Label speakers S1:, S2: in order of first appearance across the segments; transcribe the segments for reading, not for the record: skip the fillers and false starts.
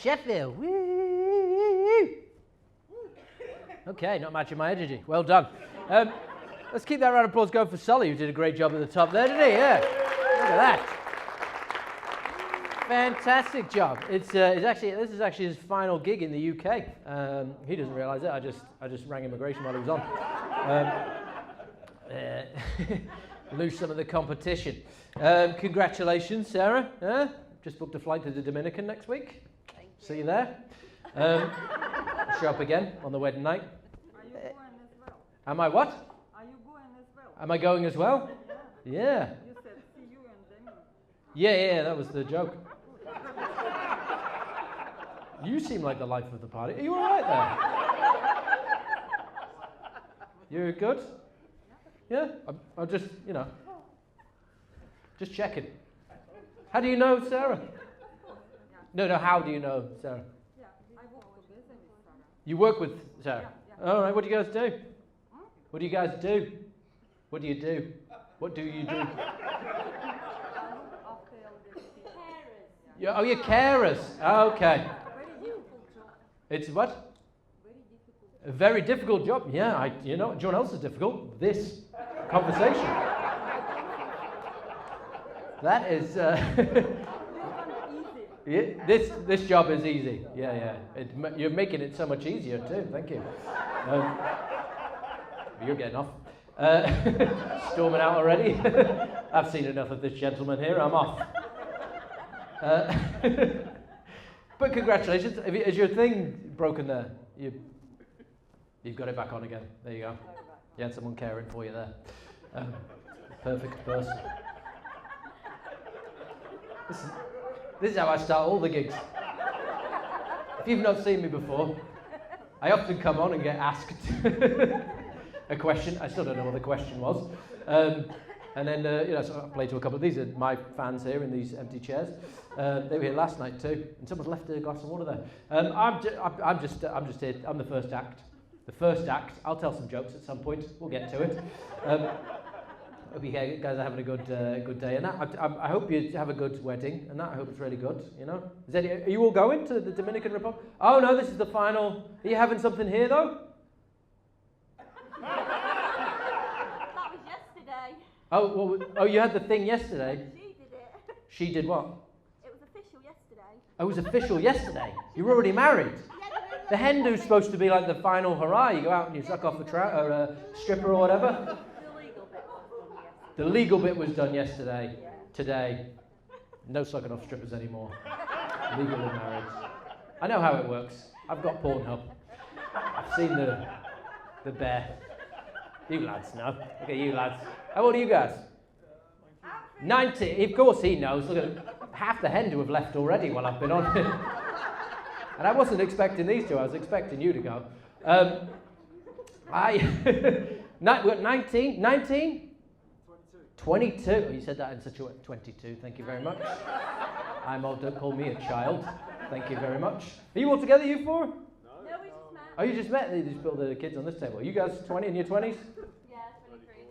S1: Sheffield. Woo! Okay, not matching my energy. Well done. Let's keep that round of applause going for Sully, who did a great job at the top there, didn't he? Yeah. Look at that. Fantastic job. This is actually his final gig in the UK. He doesn't realise it. I just rang immigration while he was on. Lose some of the competition. Congratulations, Sarah. Just booked a flight to the Dominican next week. See you there. Show up again on the wedding night.
S2: Are you going as well?
S1: Am I what?
S2: Are you going as well?
S1: Am I going as well? Yeah.
S2: You said see you and then.
S1: Yeah, that was the joke. You seem like the life of the party. Are you all right there? You're good? Yeah? I'm just, just checking. How do you know Sarah? No, how do you know Sarah?
S2: Yeah, I work together with Sarah.
S1: You work with Sarah?
S2: Yeah.
S1: All right, what do you guys do? What do you guys do? What do you do? What do you do?
S2: I look after elderly people.
S1: Oh, you're carers. Okay.
S2: Very difficult job.
S1: It's what?
S2: Very difficult.
S1: A very difficult job. Yeah, do you know what else is difficult? This conversation. That is...
S2: Easy.
S1: this job is easy. Yeah. You're making it so much easier too. Thank you. You're getting off. Storming out already. I've seen enough of this gentleman here. I'm off. But congratulations. Is your thing broken there? You've got it back on again. There you go. You had someone caring for you there. Perfect person. This is how I start all the gigs. If you've not seen me before, I often come on and get asked a question. I still don't know what the question was. And then, so I play to a couple of these. Are my fans here in these empty chairs. They were here last night too, and someone's left a glass of water there. I'm just here. I'm the first act. The first act. I'll tell some jokes at some point. We'll get to it. Hope you guys are having a good day, and that I hope you have a good wedding, and that I hope it's really good. Are you all going to the Dominican Republic? Oh no, this is the final. Are you having something here though?
S3: That was yesterday.
S1: Oh, you had the thing yesterday.
S3: She did it.
S1: She did what?
S3: It was official yesterday.
S1: Oh, it was official yesterday. You were already married. The Hindu's supposed to be like the final hurrah. You go out and you suck off a stripper or whatever. The legal bit was done yesterday. Today, no sucking off strippers anymore. Legally married. I know how it works. I've got Pornhub. I've seen the bear. You lads know. Look at you lads. How old are you guys? 90. Of course he knows. Look at half the Hindu have left already while I've been on it. And I wasn't expecting these two. I was expecting you to go. 19? 22. Oh, you said that in such a way. 22. Thank you very much. I'm old. Don't call me a child. Thank you very much. Are you all together, you four?
S3: No, we just met.
S1: Oh, you just met? They just built the kids on this table. You guys 20 in your 20s?
S3: Yeah,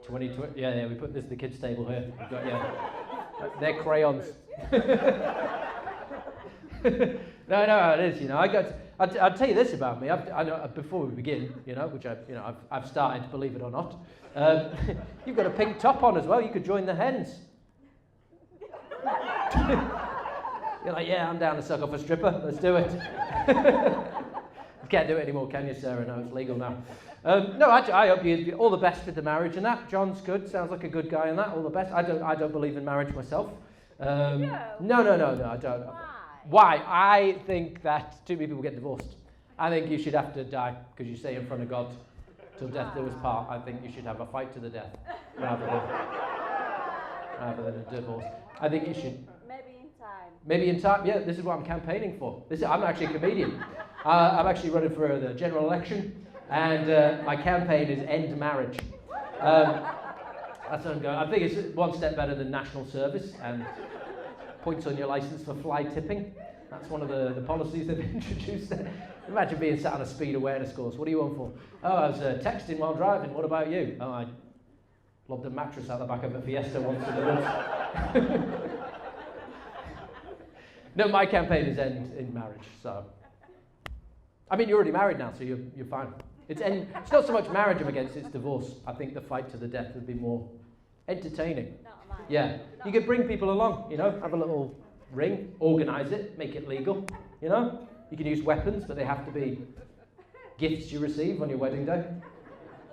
S3: 23.
S1: 20. Yeah, we put this the kids' table here. We've got, they're crayons. No, it is. I'll tell you this about me. I know, before we begin, which I've started, believe it or not. You've got a pink top on as well. You could join the hens. You're like, yeah, I'm down to suck off a stripper. Let's do it. You can't do it anymore, can you, Sarah? No, it's legal now. No, I hope you all the best with the marriage and that. John's good. Sounds like a good guy and that. All the best. I don't believe in marriage myself. No, I don't. Why? I think that too many people get divorced. I think you should have to die because you say in front of God, till death do us part. I think you should have a fight to the death rather than a divorce. I think you should. Maybe in time. Yeah, this is what I'm campaigning for. I'm actually a comedian. I'm actually running for the general election, and my campaign is end marriage. That's what I'm going. I think it's one step better than national service and points on your license for fly tipping. That's one of the policies they've introduced. Imagine being sat on a speed awareness course. What are you on for? Oh, I was texting while driving. What about you? Oh, I lobbed a mattress out the back of a Fiesta once in the woods. No, my campaign is end in marriage, so. I mean, you're already married now, so you're fine. It's not so much marriage I'm against, it's divorce. I think the fight to the death would be more entertaining.
S3: Not mine.
S1: Yeah, you could bring people along, you know, have a little ring, organise it, make it legal, you know. You can use weapons, but they have to be gifts you receive on your wedding day.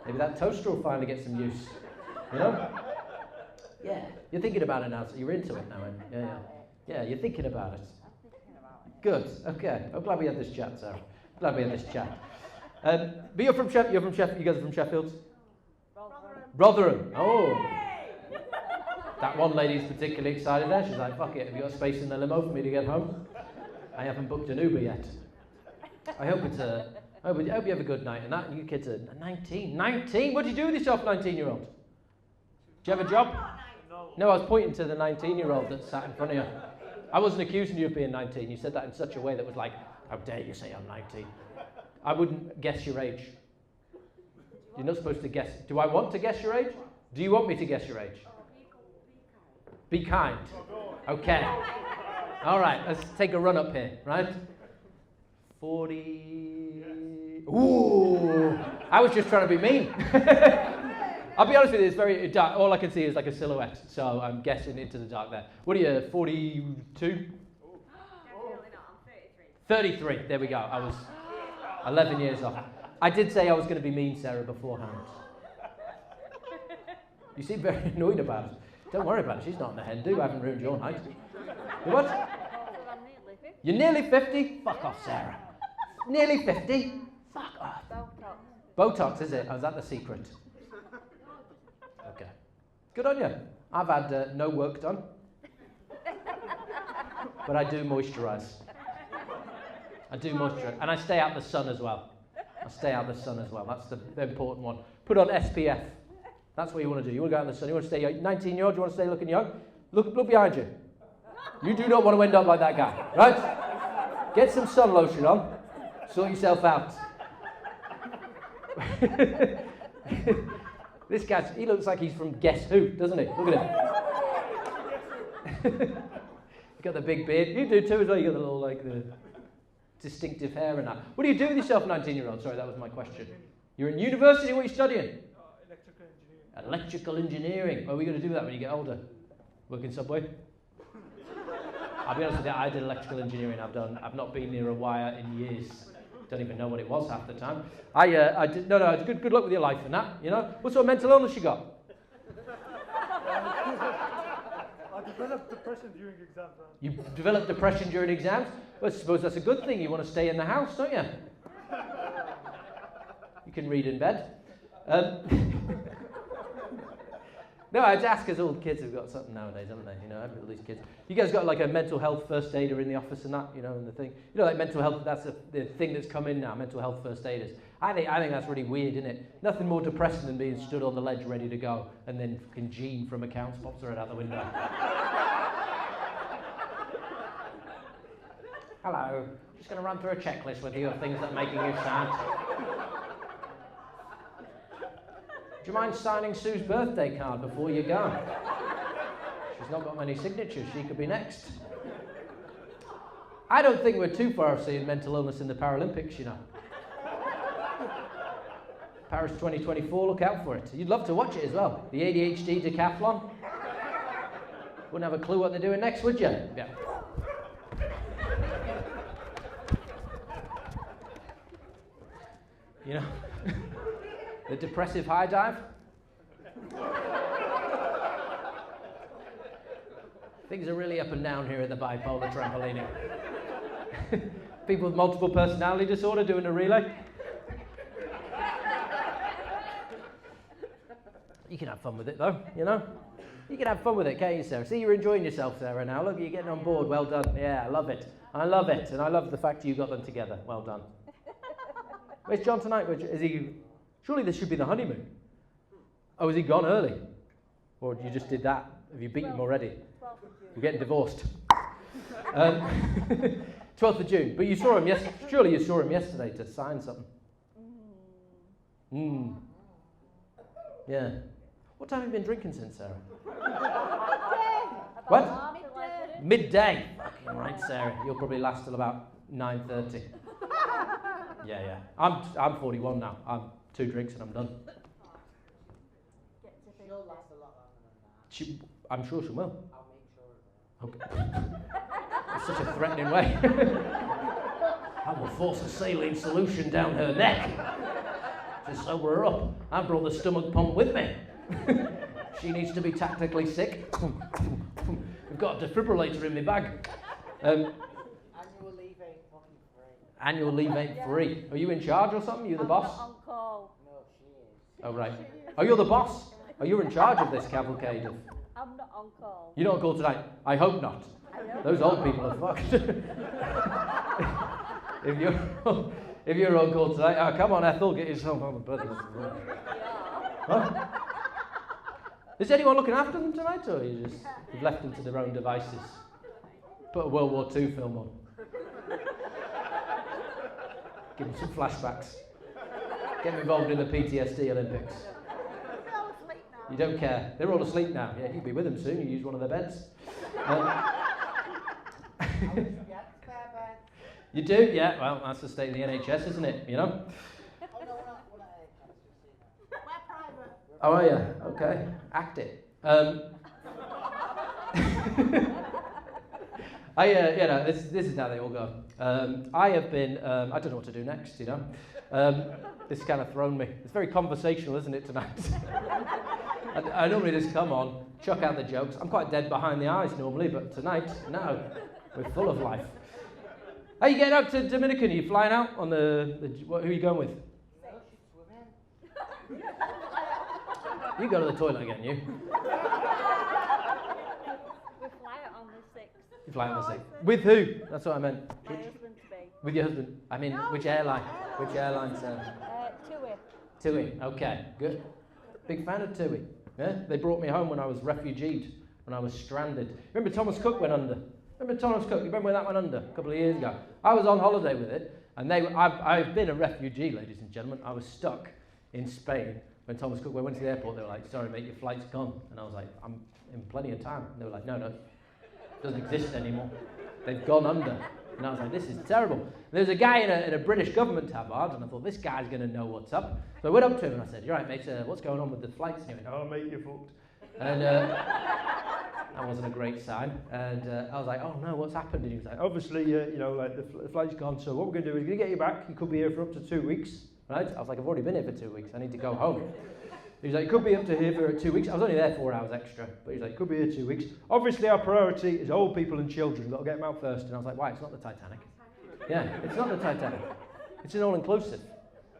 S1: Maybe that toaster will finally get some use, you know. Yeah, you're thinking about it now, so you're into it now. Yeah, you're thinking about it. Good. Okay. I'm glad we had this chat, Sarah. Glad we had this chat. But you're from Sheffield. You're from Sheffield. You guys are from Sheffield. Rotherham. Oh. That one lady's particularly excited there. She's like, "Fuck it. Have you got space in the limo for me to get home? I haven't booked an Uber yet." I hope I hope you have a good night. And that, you kids are 19. 19. What do you do with yourself, 19-year-old? Do you have a job? No, I was pointing to the 19-year-old that sat in front of you. I wasn't accusing you of being 19. You said that in such a way that was like, how dare you say I'm 19? I wouldn't guess your age. You're not supposed to guess. Do I want to guess your age? Do you want me to guess your age? Be kind. Okay. All right, let's take a run up here, right? 40. Ooh. I was just trying to be mean. I'll be honest with you, it's very dark. All I can see is like a silhouette, so I'm guessing into the dark there. What are you, 42?
S2: Definitely not. I'm 33.
S1: 33, there we go. I was 11 years off. I did say I was going to be mean, Sarah, beforehand. You seem very annoyed about it. Don't worry about it, she's not in the hen do. I haven't ruined your night. You what?
S2: I'm nearly 50.
S1: You're nearly 50? Fuck off, Sarah. Nearly 50? Fuck off.
S2: Botox.
S1: Botox, is it? Oh, is that the secret? Okay. Good on you. I've had no work done. But I do moisturise. I do moisturise. And I stay out the sun as well. I stay out the sun as well. That's the important one. Put on SPF. That's what you want to do. You want to go out in the sun. You want to stay 19-year-old. You want to stay looking young. Look behind you. You do not want to end up like that guy, right? Get some sun lotion on. Sort yourself out. This guy, he looks like he's from Guess Who, doesn't he? Look at him. He's got the big beard. You do too as well. You got the little, like, the distinctive hair and that. What do you do with yourself, 19-year-old? Sorry, that was my question. You're in university. What are you studying?
S4: Electrical engineering.
S1: Electrical engineering. What are we going to do with that when you get older? Work in Subway? I'll be honest with you, I did electrical engineering. I've not been near a wire in years. Don't even know what it was half the time. I did, no, it's good luck with your life and that, you know. What sort of mental illness you got?
S4: I developed depression during exams.
S1: You developed depression during exams? Well, I suppose that's a good thing. You want to stay in the house, don't you? You can read in bed. No, I'd ask because all the kids have got something nowadays, haven't they? You know, all these kids. You guys got like a mental health first aider in the office and that, you know, and the thing. You know, like mental health, that's the thing that's come in now, mental health first aiders. I think that's really weird, isn't it? Nothing more depressing than being stood on the ledge ready to go and then fucking Jean from accounts pops her head out the window. Hello, just going to run through a checklist with you of things that are making you sad. Do you mind signing Sue's birthday card before you go? She's not got many signatures, she could be next. I don't think we're too far off seeing mental illness in the Paralympics, you know. Paris 2024, look out for it. You'd love to watch it as well. The ADHD decathlon. Wouldn't have a clue what they're doing next, would you? Yeah. You know? The depressive high dive. Things are really up and down here at the bipolar trampolining. People with multiple personality disorder doing a relay. You can have fun with it though, you know? You can have fun with it, can't you, Sarah? See, you're enjoying yourself, Sarah, now. Look, you're getting on board. Well done. Yeah, I love it. I love it. And I love the fact you got them together. Well done. Where's John tonight? Is he... Surely this should be the honeymoon. Oh, is he gone early? Or you just did that? Have you beaten him already? You're getting divorced. 12th of June. But you saw him surely you saw him yesterday to sign something. Yeah. What time have you been drinking since, Sarah? What? Midday. All right, Sarah, you'll probably last till about 9:30. Yeah. I'm 41 now. I'm 2 drinks and I'm done.
S5: She'll last a lot longer than that.
S1: I'm sure she will.
S5: I'll make sure of it.
S1: Okay. That's such a threatening way. I will force a saline solution down her neck to sober her up. I brought the stomach pump with me. She needs to be tactically sick. We've got a defibrillator in my bag.
S5: Annual leave ain't fucking free.
S1: Annual leave ain't free. Are you in charge or something? Are you the boss?
S2: I'm not on call.
S5: No, she is.
S1: Oh, right. Oh, you're the boss? Oh, you're in charge of this cavalcade of...
S2: I'm not on call.
S1: You're not on call tonight? I hope not. Those old people are fucked. if you're on call tonight, oh, come on, Ethel, get yourself on the bed. Huh? Is anyone looking after them tonight, or you've left them to their own devices? Put a World War II film on. Give them some flashbacks. Get them involved in the PTSD Olympics.
S3: They're all asleep now.
S1: You don't care. They're all asleep now. Yeah, you'll be with them soon. You use one of their beds. You do? Yeah. Well, that's the state of the NHS, isn't it? You know?
S5: Oh, no, we're not NHS, just so you know.
S3: We're private.
S1: Oh, are you? Okay. Act it. This is how they all go. I have been, I don't know what to do next, you know. This kind of thrown me. It's very conversational, isn't it, tonight? I normally just come on, chuck out the jokes. I'm quite dead behind the eyes normally, but tonight, no. We're full of life. Are you getting out to Dominican? Are you flying out on who are you going with?
S5: No, she's swimming.
S1: You go to the toilet again, you.
S2: We fly it on the 6th.
S1: You fly on the 6th. With who? That's what I meant.
S2: My husband to be.
S1: With your husband? I mean, which airline? Which airline, sir?
S2: TUI.
S1: TUI. Okay, good. Big fan of TUI. Yeah? They brought me home when I was refugeed, when I was stranded. Remember Thomas Cook went under? Remember Thomas Cook? You remember when that went under a couple of years ago? I was on holiday with it, and I've been a refugee, ladies and gentlemen. I was stuck in Spain when Thomas Cook went to the airport. They were like, "Sorry, mate, your flight's gone." And I was like, "I'm in plenty of time." And they were like, "No, it doesn't exist anymore. They've gone under." And I was like, "This is terrible." There's a guy in a British government tabard, and I thought, this guy's going to know what's up. So I went up to him and I said, "You're right, mate, what's going on with the flights?" And he went, "Oh, mate, you're fucked." And that wasn't a great sign. And I was like, "Oh no, what's happened?" And he was like, "Obviously, the flight's gone, so what we're going to do is we're going to get you back. You could be here for up to 2 weeks." Right? I was like, "I've already been here for 2 weeks. I need to go home." He was like, "You could be up to here for 2 weeks." I was only there 4 hours extra. But he was like, "You could be here 2 weks. Obviously, our priority is old people and children. We've got to get them out first." And I was like, "Why? It's not the Titanic." Yeah, it's not the Titanic. It's an all-inclusive.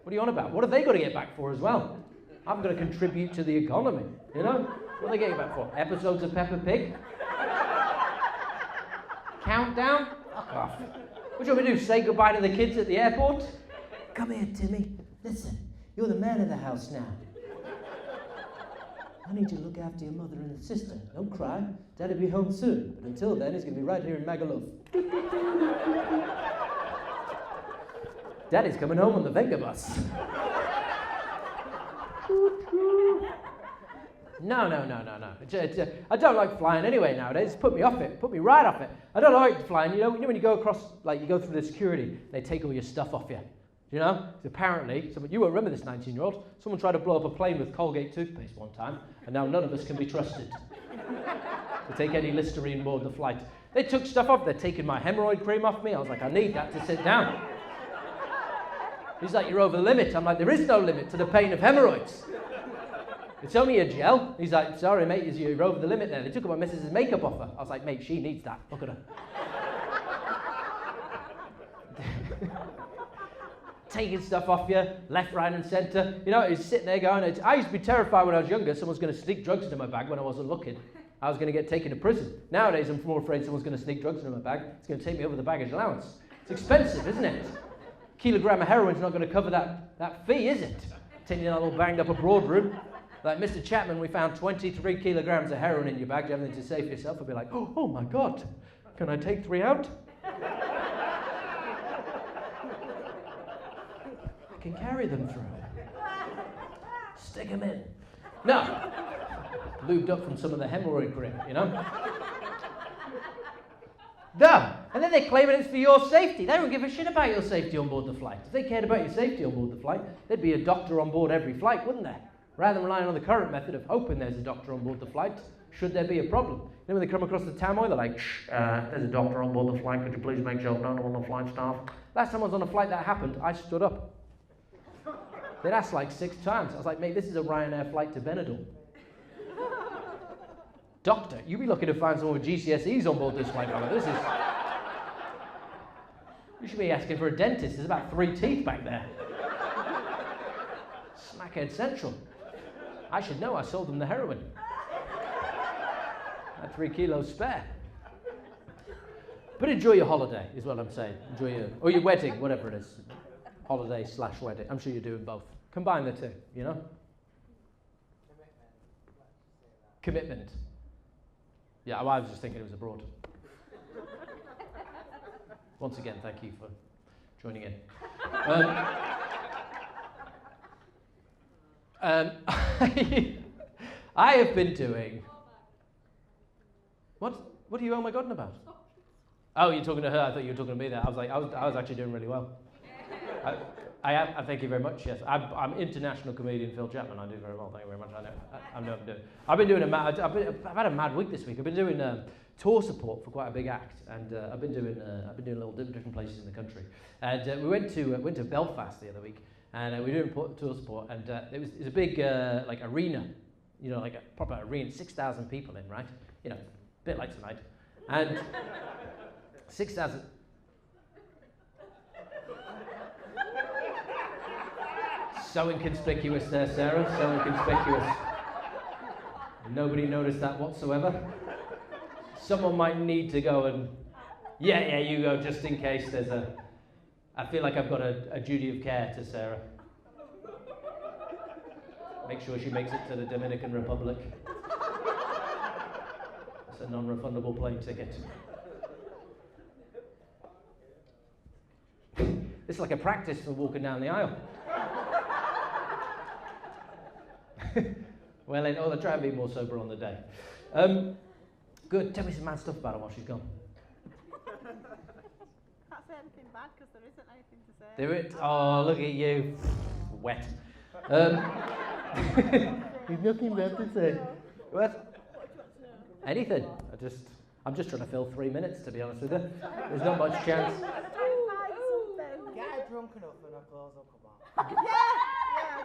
S1: What are you on about? What have they got to get back for as well? I'm going to contribute to the economy, you know? What are they getting back for? Episodes of Peppa Pig? Countdown? Fuck off. What do you want me to do, say goodbye to the kids at the airport? Come here, Timmy. Listen, you're the man of the house now. I need you to look after your mother and sister. Don't cry. Daddy'll be home soon. But until then, he's going to be right here in Magaluf. Daddy's coming home on the Venga bus. No. I don't like flying anyway nowadays. It's put me off it. Put me right off it. I don't like flying. You know when you go across, like you go through the security, they take all your stuff off you. You know? So apparently, you won't remember this 19-year-old, someone tried to blow up a plane with Colgate toothpaste one time, and now none of us can be trusted to take any Listerine aboard the flight. They took stuff off. They're taking my hemorrhoid cream off me. I was like, I need that to sit down. He's like, "You're over the limit." I'm like, "There is no limit to the pain of hemorrhoids. It's only a gel." He's like, "Sorry, mate, you're over the limit there." They took my missus' makeup off her. I was like, "Mate, she needs that. Look at her." Taking stuff off you, left, right, and centre. You know, he's sitting there going, I used to be terrified when I was younger someone's going to sneak drugs into my bag when I wasn't looking. I was going to get taken to prison. Nowadays, I'm more afraid someone's going to sneak drugs into my bag. It's going to take me over the baggage allowance. It's expensive, isn't it? A kilogram of heroin's not going to cover that fee, is it? Taking that little banged up abroad room. Like, "Mr. Chapman, we found 23 kilograms of heroin in your bag. Do you have anything to say for yourself?" I'd be like, oh my God, can I take 3 out? I can carry them through. Stick them in. No. Lubed up from some of the hemorrhoid cream, you know? No. And then they're claiming it's for your safety. They don't give a shit about your safety on board the flight. If they cared about your safety on board the flight, there'd be a doctor on board every flight, wouldn't there? Rather than relying on the current method of hoping there's a doctor on board the flight, should there be a problem. Then when they come across the Tamoy, they're like, there's a doctor on board the flight, could you please make yourself known to all the flight staff? Last time I was on a flight that happened, I stood up. They'd asked like 6 times. I was like, mate, this is a Ryanair flight to Benidorm. Doctor, you be lucky to find someone with GCSEs on board this flight, brother. This is... You should be asking for a dentist. There's about 3 teeth back there. Smackhead Central. I should know, I sold them the heroin. I had 3 kilos spare. But enjoy your holiday, is what I'm saying. Enjoy your, or your wedding, whatever it is. Holiday/wedding. I'm sure you're doing both. Combine the two, you know? Commitment. Yeah, well, I was just thinking it was abroad. Once again, thank you for joining in. I have been doing... What are you, oh my God, about? Oh, you're talking to her. I thought you were talking to me there. I was like, I was actually doing really well. I am. Thank you very much. Yes, I'm international comedian Phil Chapman. I do very well. Thank you very much. I know I'm doing. I've been doing I've had a mad week this week. I've been doing tour support for quite a big act, and I've been doing little different places in the country. And we went to Belfast the other week, and we were doing tour support, and it was a big like arena, you know, like a proper arena, 6,000 people in, right? You know, a bit like tonight, and 6,000. So inconspicuous there, Sarah, so inconspicuous. Nobody noticed that whatsoever. Someone might need to go and, yeah, you go, just in case there's I feel like I've got a duty of care to Sarah. Make sure she makes it to the Dominican Republic. It's a non-refundable plane ticket. It's like a practice for walking down the aisle. Well, I'll try and be more sober on the day. Good. Tell me some mad stuff about her while she's gone.
S3: Can't say anything bad because there isn't anything to say.
S1: Do it. Oh, look at you. Wet. There's nothing left to say. What? Anything. I'm just trying to fill 3 minutes, to be honest with you. There's not much chance.
S5: Get her drunk enough and her clothes will come out.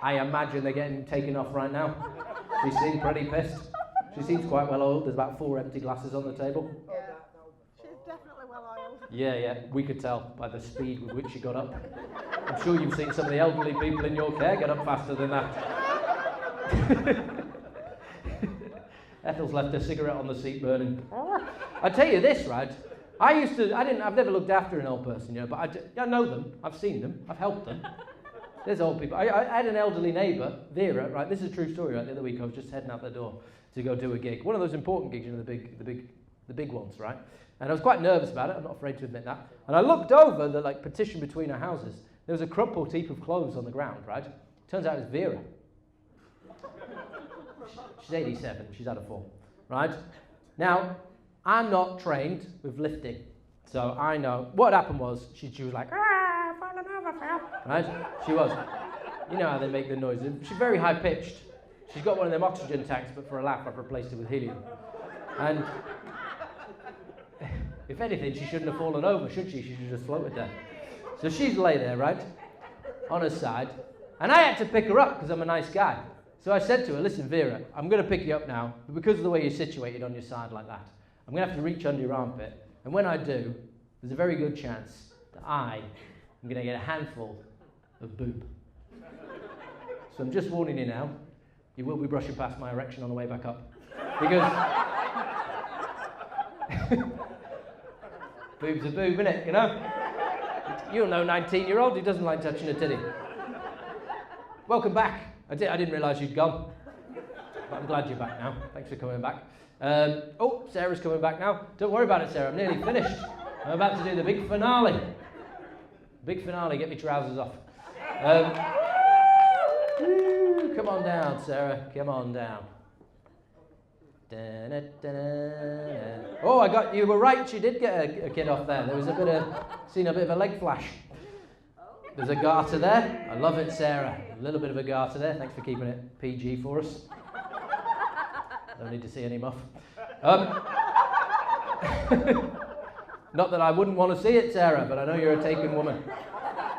S1: I imagine they're getting taken off right now. She seems pretty pissed. She seems quite well oiled. There's about 4 empty glasses on the table.
S3: Yeah. She's definitely well oiled.
S1: Yeah, we could tell by the speed with which she got up. I'm sure you've seen some of the elderly people in your care get up faster than that. Ethel's left a cigarette on the seat burning. I tell you this, right? I've never looked after an old person, you know, but I know them. I've seen them. I've helped them. There's old people. I had an elderly neighbour, Vera, right? This is a true story, right? The other week I was just heading out the door to go do a gig. One of those important gigs, you know, the big ones, right? And I was quite nervous about it. I'm not afraid to admit that. And I looked over the partition between our houses. There was a crumpled heap of clothes on the ground, right? Turns out it was Vera. She's 87. She's had a fall, right? Now, I'm not trained with lifting, so I know. What happened was she was like, falling over, Phil. Right? She was. You know how they make the noise. She's very high pitched. She's got one of them oxygen tanks, but for a laugh, I've replaced it with helium. And if anything, she shouldn't have fallen over, should she? She should have just floated there. So she's lay there, right, on her side, and I had to pick her up because I'm a nice guy. So I said to her, listen, Vera, I'm going to pick you up now, but because of the way you're situated on your side like that, I'm going to have to reach under your armpit, and when I do, there's a very good chance that I am going to get a handful of boob. So I'm just warning you now, you will be brushing past my erection on the way back up. Because boob's a boob, innit, you know? You'll know 19-year-old who doesn't like touching a titty. Welcome back. I didn't realise you'd gone. But I'm glad you're back now. Thanks for coming back. Sarah's coming back now. Don't worry about it, Sarah. I'm nearly finished. I'm about to do the big finale. Big finale. Get me trousers off. Come on down, Sarah. Come on down. Oh, you were right. She did get a kid off there. There was seen a bit of a leg flash. There's a garter there. I love it, Sarah. A little bit of a garter there. Thanks for keeping it PG for us. Don't need to see any muff. Not that I wouldn't want to see it, Sarah, but I know you're a taken woman.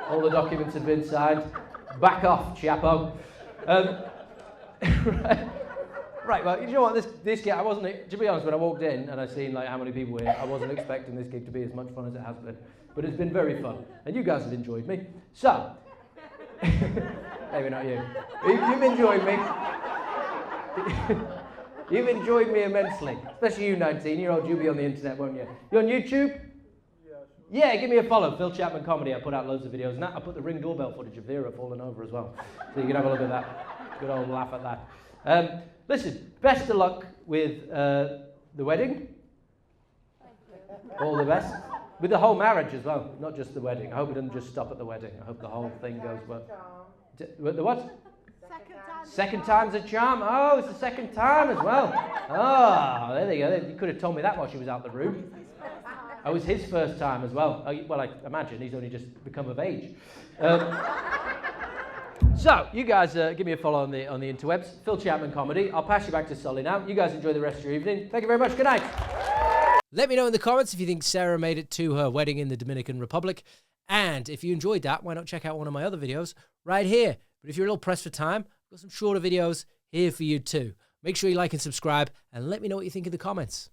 S1: All the documents have been signed. Back off, chapo. Right, well, you know what, this gig, I wasn't, to be honest, when I walked in and I seen like how many people were here, I wasn't expecting this gig to be as much fun as it has been. But it's been very fun, and you guys have enjoyed me. So, maybe not you. You've enjoyed me. You've enjoyed me immensely, especially you 19-year-old, you'll be on the internet, won't you? You on YouTube?
S4: Yeah, sure.
S1: Yeah, give me a follow, Phil Chapman Comedy. I put out loads of videos, and I put the Ring doorbell footage of Vera falling over as well. So you can have a look at that. Good old laugh at that. Listen, best of luck with the wedding. All the best. With the whole marriage as well, not just the wedding. I hope it doesn't just stop at the wedding. I hope the whole thing goes well. The what? Second time's a charm. Oh, it's the second time as well. Oh, there they go. You could have told me that while she was out the room. It was his first time as well. Well, I imagine he's only just become of age. So, you guys give me a follow on the interwebs. Phil Chapman Comedy. I'll pass you back to Sully now. You guys enjoy the rest of your evening. Thank you very much. Good night. Let me know in the comments if you think Sarah made it to her wedding in the Dominican Republic. And if you enjoyed that, why not check out one of my other videos right here. But if you're a little pressed for time, I've got some shorter videos here for you too. Make sure you like and subscribe, and let me know what you think in the comments.